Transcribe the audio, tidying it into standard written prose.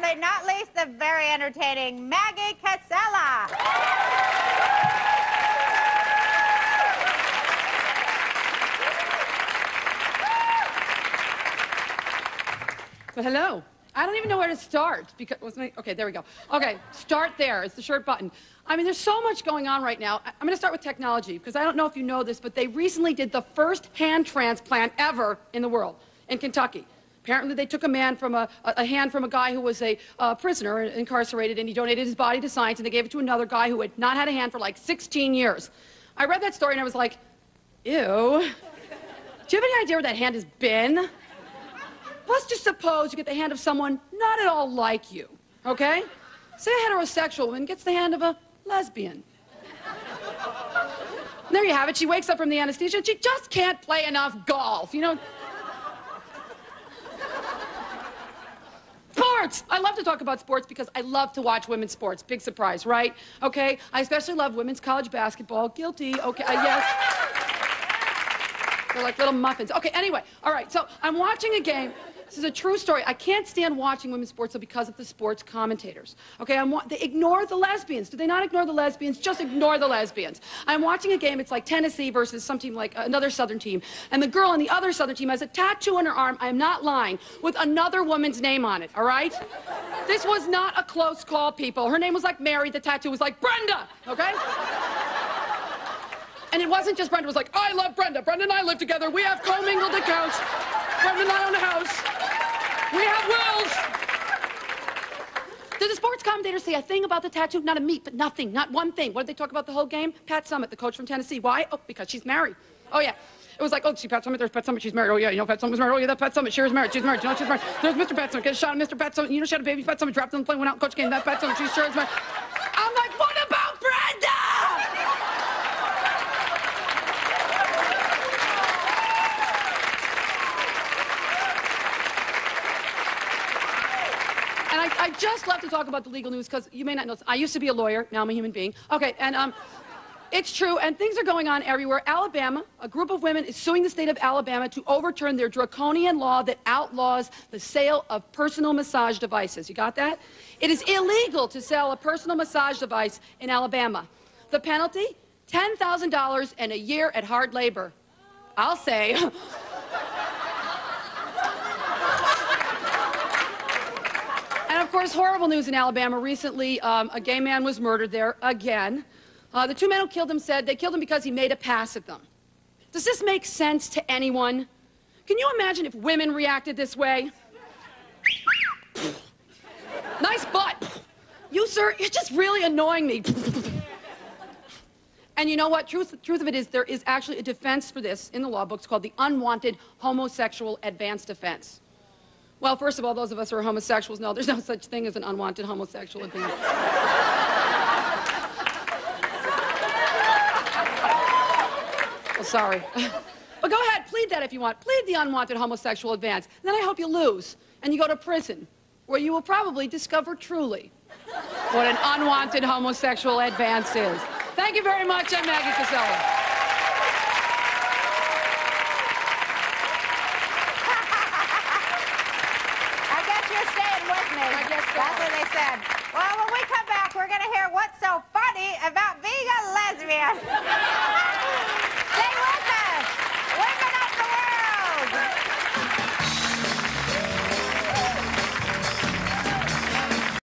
certainly not least, the very entertaining Maggie Casella. Well, hello. I don't even know where to start because okay, there we go. Okay, start there. It's the shirt button. I mean, there's so much going on right now. I'm going to start with technology because I don't know if you know this, but they recently did the first hand transplant ever in the world in Kentucky. Apparently, they took a hand from a guy who was a prisoner, incarcerated, and he donated his body to science, and they gave it to another guy who had not had a hand for like 16 years. I read that story and I was like, ew. Do you have any idea where that hand has been? Let's just suppose you get the hand of someone not at all like you, okay? Say a heterosexual woman gets the hand of a lesbian. And there you have it. She wakes up from the anesthesia and she just can't play enough golf, you know? Sports! I love to talk about sports because I love to watch women's sports. Big surprise, right? Okay? I especially love women's college basketball. Guilty. Okay, yes. They're like little muffins. Okay, anyway, all right, so I'm watching a game. This is a true story. I can't stand watching women's sports because of the sports commentators. Okay, they ignore the lesbians. Do they not ignore the lesbians? Just ignore the lesbians. I'm watching a game. It's like Tennessee versus some team, like another Southern team. And the girl on the other Southern team has a tattoo on her arm, I am not lying, with another woman's name on it, all right? This was not a close call, people. Her name was like Mary. The tattoo was like Brenda, okay? And it wasn't just Brenda. It was like, I love Brenda. Brenda and I live together. We have commingled accounts. Brenda and I own a house. We have wills. Did the sports commentators say a thing about the tattoo? Not a meep, but nothing. Not one thing. What did they talk about the whole game? Pat Summitt, the coach from Tennessee. Why? Oh, because she's married. Oh, yeah. It was like, oh, see Pat Summitt, there's Pat Summitt, she's married. Oh, yeah, you know Pat Summitt's married. Oh, yeah, that's Pat Summitt. She's married. She's married. You know, she's married. There's Mr. Pat Summitt. Get a shot of Mr. Pat Summitt. You know, she had a baby. Pat Summitt dropped on the plane, went out and coached game. That Pat Summitt. She's sure is married. I'm like, what about Brenda? And I just love to talk about the legal news because you may not know. I used to be a lawyer. Now I'm a human being. Okay, and it's true, and things are going on everywhere. Alabama, a group of women is suing the state of Alabama to overturn their draconian law that outlaws the sale of personal massage devices. You got that? It is illegal to sell a personal massage device in Alabama. The penalty? $10,000 and a year at hard labor. I'll say. And of course, horrible news in Alabama. Recently, a gay man was murdered there again. The two men who killed him said they killed him because he made a pass at them. Does this make sense to anyone? Can you imagine if women reacted this way? Nice butt. You, sir, you're just really annoying me. And you know what? Truth of it is there is actually a defense for this in the law books called the unwanted homosexual advance defense. Well, first of all, those of us who are homosexuals know there's no such thing as an unwanted homosexual advance. Well, sorry. But go ahead, plead that if you want. Plead the unwanted homosexual advance. And then I hope you lose, and you go to prison, where you will probably discover truly what an unwanted homosexual advance is. Thank you very much. I'm Maggie Casella. That's what they said. Well, when we come back, we're going to hear what's so funny about being a lesbian. Stay with us. Women of the world.